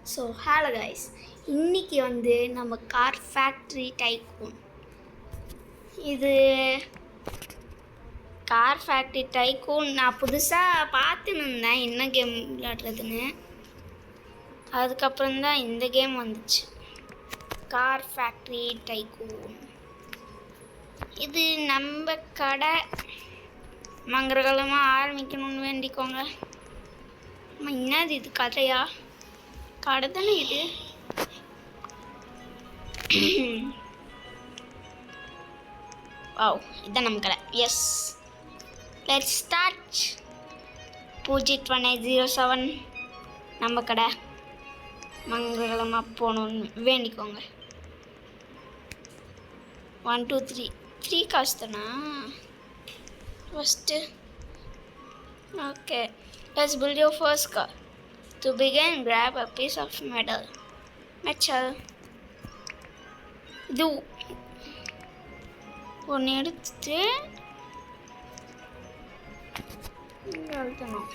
So hello guys, இன்றைக்கி நம்ம car factory tycoon. இது கார் ஃபேக்ட்ரி டைக்கூன் நான் புதுசாக பார்த்துன்னு இருந்தேன் என்ன கேம் விளையாடுறதுன்னு. அதுக்கப்புறம் தான் இந்த கேம் வந்துச்சு, கார் ஃபேக்ட்ரி டைக்கூன். இது நம்ம கடை மங்களகரமாக ஆரம்பிக்கணும்னு வேண்டிக்கோங்க. என்னது இது கதையா? கடை தானே இது. வாவ், இதுதான் நம்ம கடை. S, let's start. 01807 நம்ம கடை மங்களகரமாக போகணுன்னு வேண்டிக்கோங்க. 1 2 3 3 காசு தானா first? Okay, let's build your first car. To begin, grab a piece of metal. இது ஒன்று எடுத்துட்டு இங்கே அழுத்தணும்.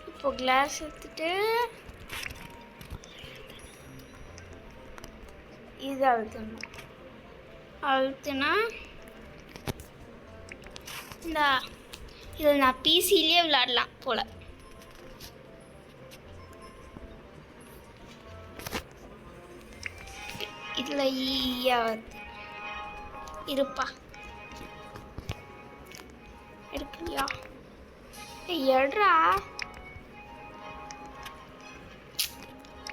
இப்போ கிளாஸ் எடுத்துட்டு இது அழுத்தணும். அழுத்தினா இந்த இதில் நான் பிசிலேயே விளையாடலாம் போல். இதில் ஈயாவது இருப்பா, எடுக்கலையா? எடுறா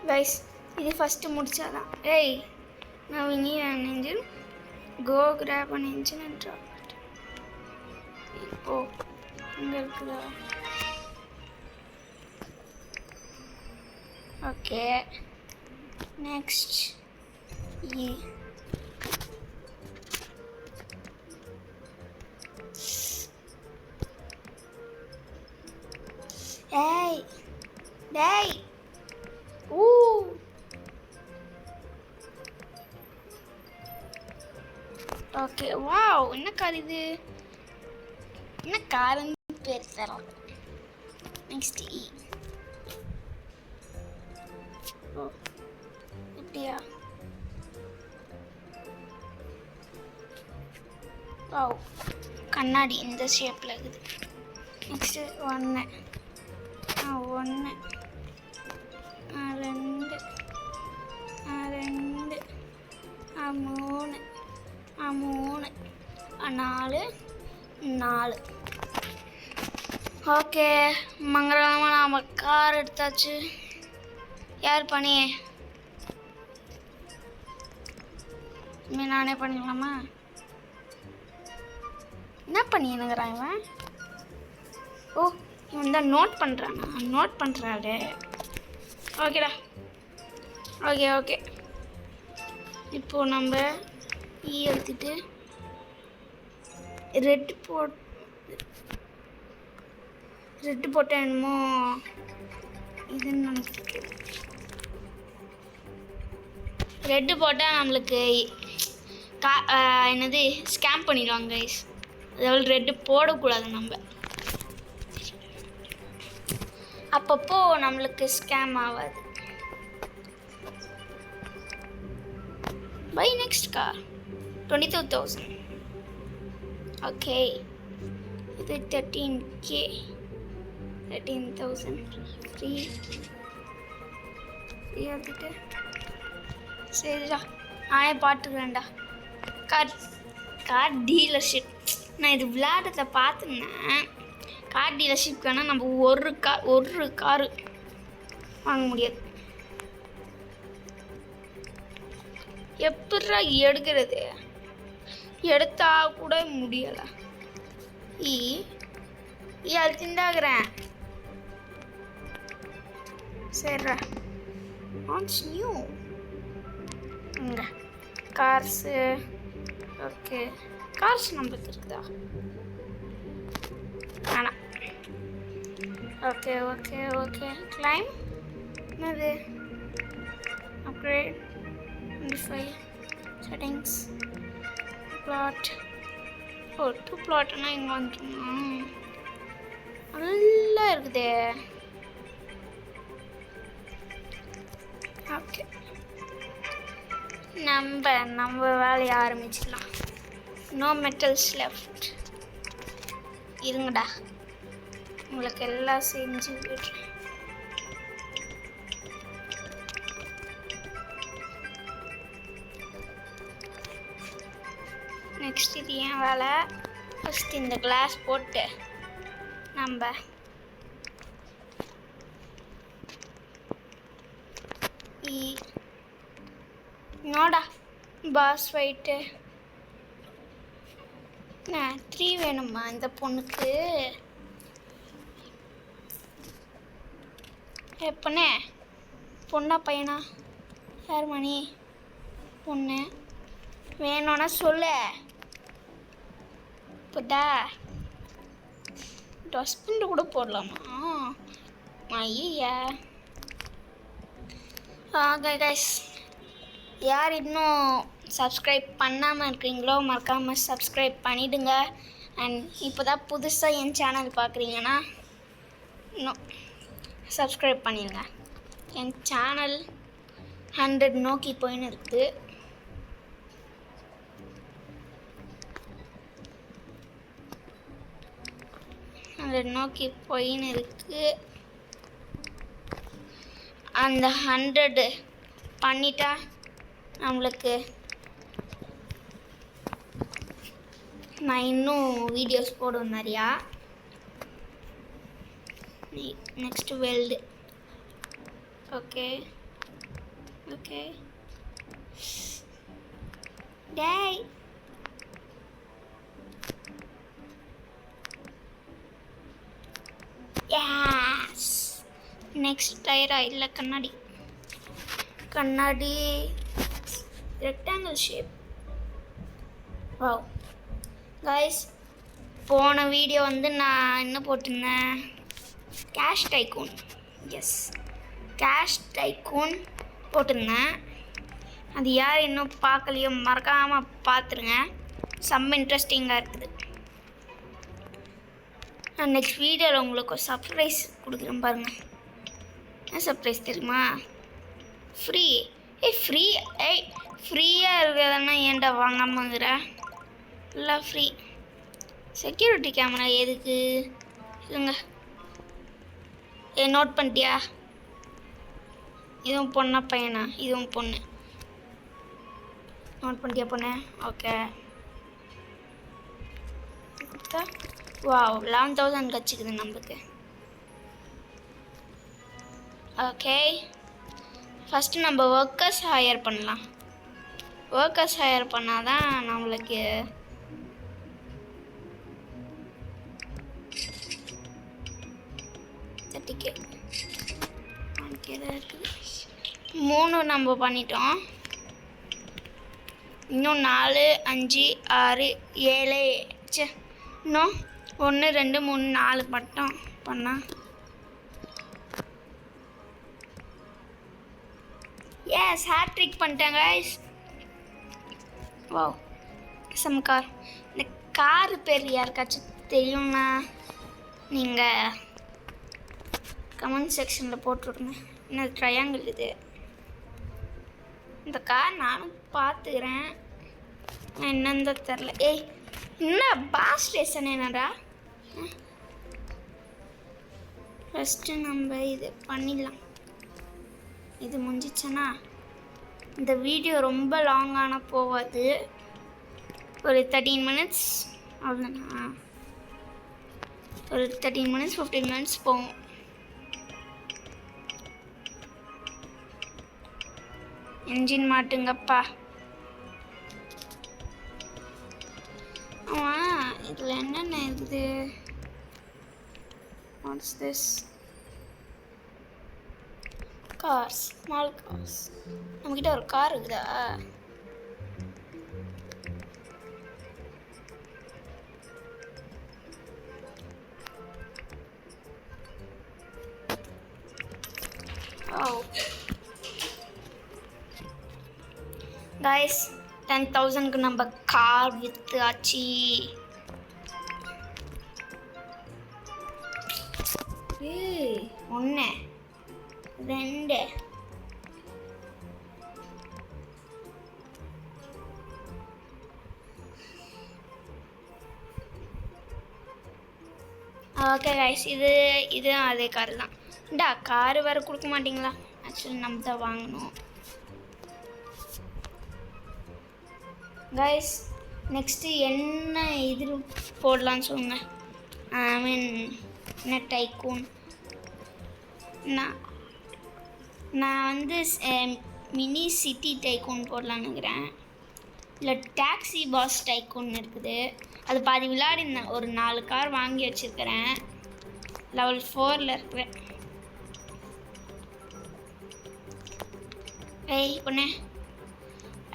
கைஸ், இது ஃபஸ்ட்டு முடிச்சாதான். ஏய், நான் we need an engine. Go grab an engine and drop it. ஓ, இங்கே இருக்குதா? ஓகே, நெக்ஸ்ட் ஏய் டேய் ஊ ஓகே. வாவ், என்ன கார் இது? என்ன காருன்னு பேர் தரோம். நெக்ஸ்ட் ஓ, இப்படியா? வாவ், கண்ணாடி இந்த ஷேப்பில் இருக்குது. நெக்ஸ்ட்டு 1 1 2 2 3 3 4 4. ஓகே, மங்களகரமாக நாம் கார் எடுத்தாச்சு. யார் பண்ணி? நானே பண்ணிக்கலாமா? என்ன பண்ணினுங்கிறான் இவன்? ஓ, இவன் தான் நோட் பண்ணுறானா? நோட் பண்ணுறாரு. ஓகேடா, ஓகே ஓகே. இப்போது நம்ம எடுத்துட்டு ரெட்டு போட்டால் என்னமோ இதுன்னு நினைக்கிறேன். ரெட்டு போட்டால் நம்மளுக்கு என்னது ஸ்கேம் பண்ணிடுவாங்க கைஸ். அதாவது ரெட்டு போடக்கூடாது நம்ம. அப்பப்போ நம்மளுக்கு ஸ்கேம் ஆகாது. By next car 22,000. ஓகே, இது 13K 13,000 ஃப்ரீ எடுத்துட்டு சரிடா, நானே பார்த்துக்கிறேன்டா. Car dealership. நான் இது விளையாடுறத பார்த்துருந்தேன். கார் டீலர்ஷிப்க்கான நம்ம ஒரு காரு வாங்க முடியாது. எப்படா எடுக்கிறது? எடுத்தா கூட முடியலை. அது திண்டாகிறேன். சரிடா, வாட்ஸ் நியூ இங்கே கார்ஸு. ஓகே, கார்ஸ் நம்மளுக்கு இருக்குதா? வேணாம். Okay okay okay, claim. என்னது? Upgrade 25 settings flat. ஓ, 2 பிளாட்னா இங்கே வந்துடும். நல்லா இருக்குதே. ஓகே, நம்ம வேலையை ஆரம்பிச்சிடலாம். No metals left. இருங்கடா, உங்களுக்கு எல்லாம் செஞ்சு விடுறேன். நெக்ஸ்ட் இது ஏன் வேலை. ஃபஸ்ட் இந்த கிளாஸ் போட்டு நம்ம நோடா பாஸ் ஃபைட்டு 3 வேணுமா இந்த பொண்ணுக்கு? எப்பண்ணே பொண்ணா பையனா? யார் மணி? பொண்ணு வேணும்னா சொல்லு. இப்போதா டஸ்ட்பின் கூட போடலாமா? ஐயா கைஸ், யார் இன்னும் சப்ஸ்கிரைப் பண்ணாமல் இருக்கிறீங்களோ மறக்காமல் சப்ஸ்கிரைப் பண்ணிவிடுங்க. அண்ட் இப்போ தான் புதுசாக என் சேனல் பார்க்குறீங்கன்னா இன்னும் சப்ஸ்கிரைப் பண்ணிடுங்க. என் சேனல் 100 நோக்கி போயின்னு இருக்குது. அந்த 100 பண்ணிட்டா நம்மளுக்கு நான் இன்னும் வீடியோஸ் போடுவேன் நிறையா. Next weld. ஓகே டேய் எஸ். நெக்ஸ்ட் டயரா இல்லை கண்ணாடி ரெக்டாங்கிள் ஷேப். வாவ் கைஸ், போன வீடியோ வந்து நான் என்ன போட்டிருந்தேன்? Cash tycoon. Yes, cash tycoon போட்டிருந்தேன். அது யார் இன்னும் பார்க்கலையோ மறக்காமல் பார்த்துருங்க. செம்ம இன்ட்ரெஸ்டிங்காக இருக்குது. நான் நெக்ஸ்ட் வீடியோவில் உங்களுக்கு ஒரு சர்ப்ரைஸ் கொடுக்குறேன் பாருங்கள். என்ன சர்ப்ரைஸ் தெரியுமா? ஃப்ரீ. ஃப்ரீயாக இருக்கிறதுனா ஏன்டா வாங்காமங்கிற? எல்லாம் ஃப்ரீ. செக்யூரிட்டி கேமரா எதுக்கு? இல்லைங்க, நோட் பண்ணிட்டியா? இதுவும் பொண்ணா பையனா? இதுவும் பொண்ணு. நோட் பண்ணிட்டியா பொண்ணு? ஓகே. வாவ் 11,000 கச்சிக்குது நம்மளுக்கு. ஓகே, ஃபஸ்ட்டு நம்ம ஒர்க்கர்ஸ் ஹையர் பண்ணலாம். ஒர்க்கர்ஸ் ஹையர் பண்ணால் தான் நம்மளுக்கு இருக்குது. 3 நம்ம பண்ணிட்டோம். இன்னும் 4, 5, 6, 7 இன்னும் 1, 2, 3, 4 மட்டும் பண்ணால் எஸ் ஹேட்ரிக் பண்ணிட்டேன் கைஸ். Wow some car. இந்த கார் பேர் யாருக்காச்சும் தெரியும்னா நீங்கள் கமெண்ட் செக்ஷனில் போட்டுவிடுங்க. என்ன ட்ரையாங்கிள் இது? இந்த கார் நானும் பார்த்துக்கிறேன், என்னன்னு தெரில. ஏய் என்ன பாஸ் ஸ்டேஷன் என்னடா? ஃபஸ்ட்டு நம்ம இது பண்ணிடலாம். இது முடிஞ்சிச்சுன்னா இந்த வீடியோ ரொம்ப லாங்கான போகாது. ஒரு 13 மினிட்ஸ் அவ்வளோதானா? ஒரு 13 மினிட்ஸ் 15 மினிட்ஸ் போகும். என்ஜின் மாட்டுங்கப்பா. ஆமாம், இதில் என்னென்ன இருக்குது? Watts this? Cars, small cars. நம்மக்கிட்ட ஒரு கார் இருக்குதா? கைஸ் 10,000க்கு நம்ம கார் வித்து ஆச்சு. ஏய் 1 2 ஓகே கைஸ், இது அதே கார் தான். காரு வேறு கொடுக்க மாட்டிங்களா? ஆக்சுவலி நம்ம தான் வாங்கணும். கைஸ், நெக்ஸ்ட்டு என்ன இது போடலான்னு சொல்லுங்க. ஐ மீன் என்ன டைக்கூன். நான் வந்து மினி சிட்டி டைக்கூன் போடலான்னு இருக்கிறேன். இல்லை டாக்ஸி பாஸ் டைக்கூன் இருக்குது, அது பாதி விளையாடினேன். ஒரு 4 கார் வாங்கி வச்சுருக்கிறேன். லெவல் 4ல் இருக்கிறேன். ஏய் பொண்ணே,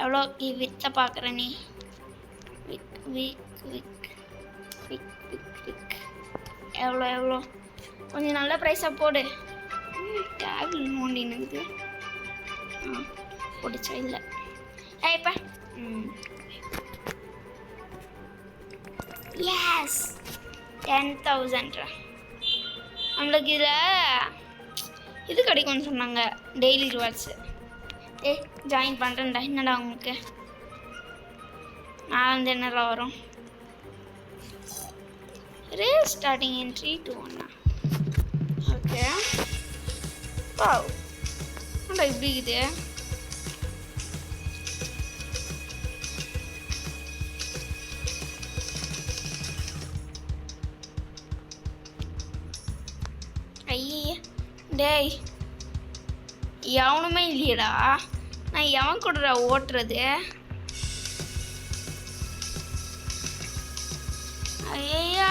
எவ்வளோ விற்ற பார்க்குற நீ? விக் விக் விக் விக் விக் விக் எவ்வளோ கொஞ்சம் நல்ல ப்ரைஸாக போடு. டேபிள் நோண்டினுக்குது. பிடிச்சா இல்லை. ஏய்ப்பா. எஸ் 10,000. நம்மளுக்கு இதில் இது கிடைக்கும்னு சொன்னாங்க, டெய்லி ரிவார்ட்ஸு. ஜாயின் பண்ணுறேன்டா. என்னடா உங்களுக்கு நான் வந்து என்னடா வரும்? Race starting in 3 to 1. Okay. Wow, என்னடா இப்படி இது? ஐயே டேய், எவனுமே இல்லையடா. நான் எவன் கூடடா ஓட்டுறது? ஐயா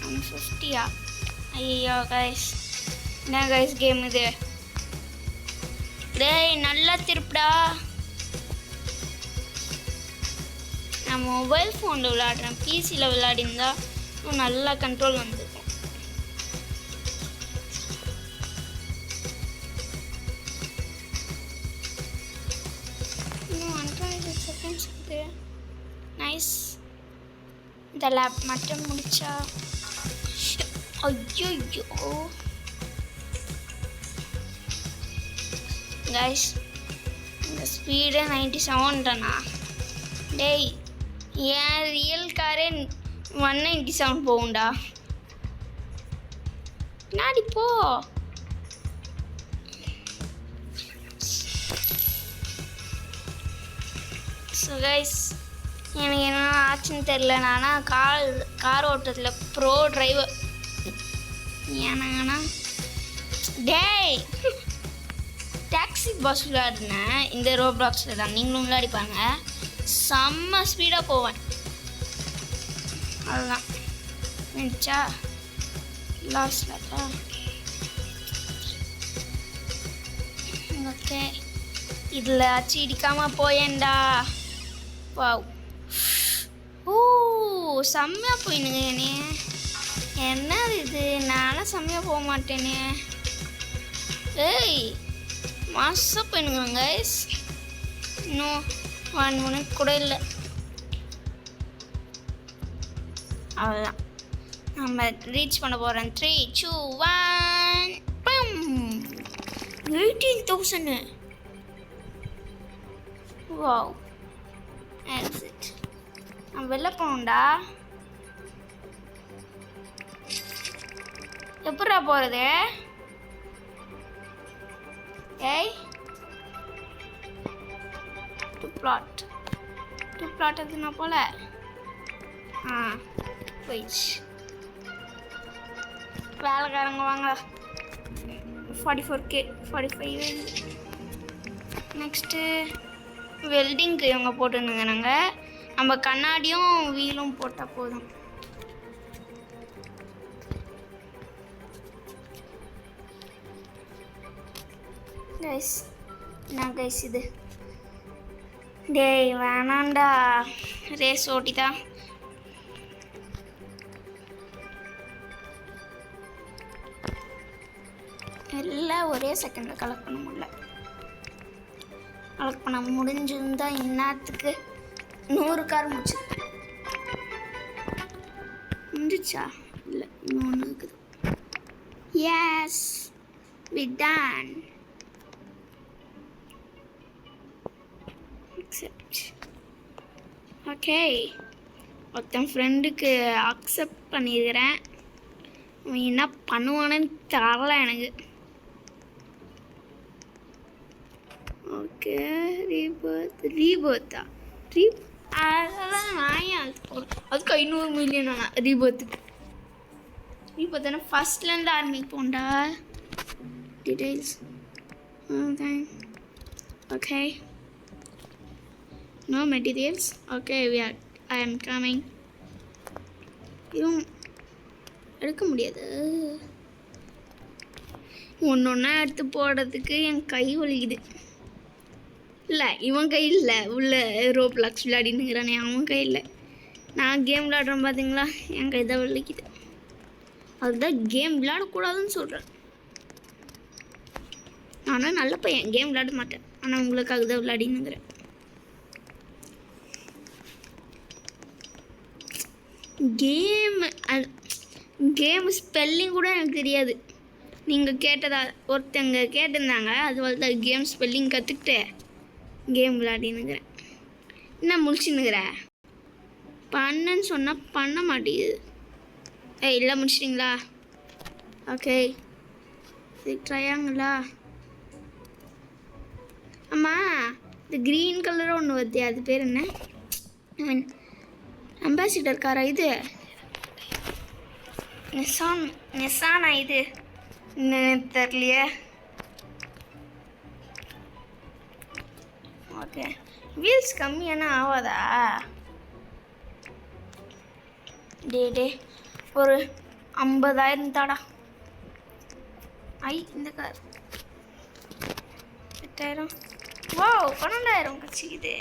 50. ஐயோ கைஸ், என்ன கைஸ் கேம் இது? டேய் நல்லா திருப்புடா. நான் மொபைல் ஃபோனில் விளையாடுறேன். பிசியில் விளையாடிருந்தா நல்லா கண்ட்ரோல் வந்துருக்கும். இன்னும் 120 செகண்ட்ஸ் இருக்குது. நைஸ். இந்த லேப் மட்டும் முடிச்சா. ஐயோ கைஸ், இந்த ஸ்பீடு 97ண்ணா. டேய், ஏன் ரியல் காரே 197 போகும்டா. பின்னாடி போ. ஸோ கைஸ், எனக்கு என்ன ஆச்சுன்னு தெரில. நான் கார் ஓட்டுறதுல ப்ரோ டிரைவர். ஏன்னாங்கண்ணா டேய், டாக்ஸி பஸ் விளையாடுனேன் இந்த ரோப்ளாக்ஸில் தான். நீங்களும் விளையாடிப்பாங்க. செம்ம ஸ்பீடாக போவேன். அதுதான் நினச்சா லாஸ்ட்லப்பா. ஓகே, இதில் ஆச்சு இடிக்காமல் போயேன்டா. வாவ், ஓ செம்மையாக போயினுங்க. என்னது இது? நானும் செம்மையாக போக மாட்டேனே. ஏய் மாசாக போயினுங்க கைஸ். இன்னும் 1 minute கூட இல்லை. அவ்வளோதான், நம்ம ரீச் பண்ண போகிறோம். 3 2 1 18,000. Wow, exit. நம்ம வெளில போகணும்டா. எப்படா போகிறது? ஏய், டு பிளாட் எதுனா போல. போயிடுச்சு. வேலைக்காரங்க வாங்க. 44K 45. நெக்ஸ்ட்டு வெல்டிங்க்கு இவங்க போட்டுருந்துங்க. நாங்கள் நம்ம கண்ணாடியும் வீலும் போட்டால் போதும். கைஸ், என்ன கைஸ் இது? டேய் வேணாண்டா, ரேஸ் ஓட்டிதான். எல்லாம் ஒரே செகண்டில் கலெக்ட் பண்ண முடியல. கலெக்ட் பண்ண முடிஞ்சிருந்தா இன்னத்துக்கு 100 கார் முடிஞ்சிச்சா? இல்லை, இன்னொன்று இருக்குது. Yes, we done. Accept. Okay. ஒருத்தன் ஃப்ரெண்டுக்கு அக்செப்ட் பண்ணியிருக்கிறேன். அவன் என்ன பண்ணுவானு தெரியல எனக்கு. ஓகே ரீபர்த்தா அதெல்லாம் நான் அதுக்கு 500 மில்லியன் ஆனா ரீபர்த்தான ஃபர்ஸ்ட்லேருந்து ஆரம்பிப்போம்டா. Details okay no materials. Okay I am coming. இதுவும் எடுக்க முடியாது. ஒன்று ஒன்றா எடுத்து போடுறதுக்கு என் கை வலிக்குது. இல்லை இவன் கை இல்லை, உள்ள ரோப்ளாக்ஸ் விளையாடினுங்கிறானே அவன் கை இல்லை. நான் கேம் விளையாடுறேன் பார்த்தீங்களா, என் கை தான் வலிக்குது. அதுதான் கேம் விளையாடக்கூடாதுன்னு சொல்கிறேன். ஆனால் நல்ல பையன், கேம் விளையாட மாட்டேன். ஆனால் உங்களுக்காக தான் விளையாடினுங்கிறேன். கேம் ஸ்பெல்லிங் கூட எனக்கு தெரியாது. நீங்கள் ஒருத்தங்க கேட்டிருந்தாங்க, அது தான் கேம் ஸ்பெல்லிங் கற்றுக்கிட்டு கேம் விளையாடினுங்கிறேன். என்ன முடிச்சுன்னுங்கிற பண்ணன்னு சொன்னால் பண்ண மாட்டேங்குது. இல்லை முடிச்சிட்டிங்களா? ஓகே இது ட்ரையாங்களா? ஆமாம் இந்த க்ரீன் கலராக ஒன்று வருது, அது பேர் என்ன? அம்பாசிடர் காரா இது? நெசானா இது? தெரியலையே. ஓகே வீல்ஸ் கம்மியான ஆகாதா? டே ஒரு 50,000 தாடா. இந்த கார் 8,000. வா 12,000 கட்சிக்குது.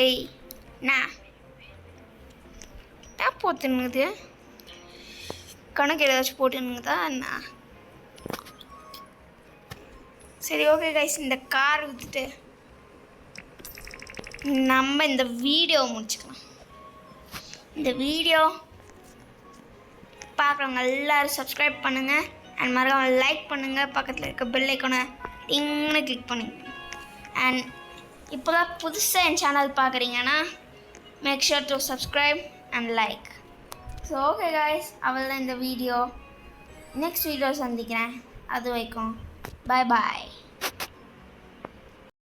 ஏய் நான் போத்துனுங்குது கணக்கு ஏதாச்சும் போட்டுனுங்குதா என்ன? சரி ஓகே கைஸ், இந்த கார் விற்றுட்டு நம்ம இந்த வீடியோவை முடிச்சுக்கலாம். இந்த வீடியோ பார்க்குறவங்க எல்லோரும் சப்ஸ்கிரைப் பண்ணுங்கள் அண்ட் மறக்காம லைக் பண்ணுங்கள். பக்கத்தில் இருக்க பெல் ஐக்கானை டிங்னு கிளிக் பண்ணுங்க. அண்ட் இப்போ தான் புதுசாக என் சேனல் பார்க்குறீங்கன்னா make sure to subscribe and like. So okay guys, அவ்வளோதான் இந்த வீடியோ. நெக்ஸ்ட் வீடியோ சந்திக்கிறேன். அது வரைக்கும் பாய் பாய்.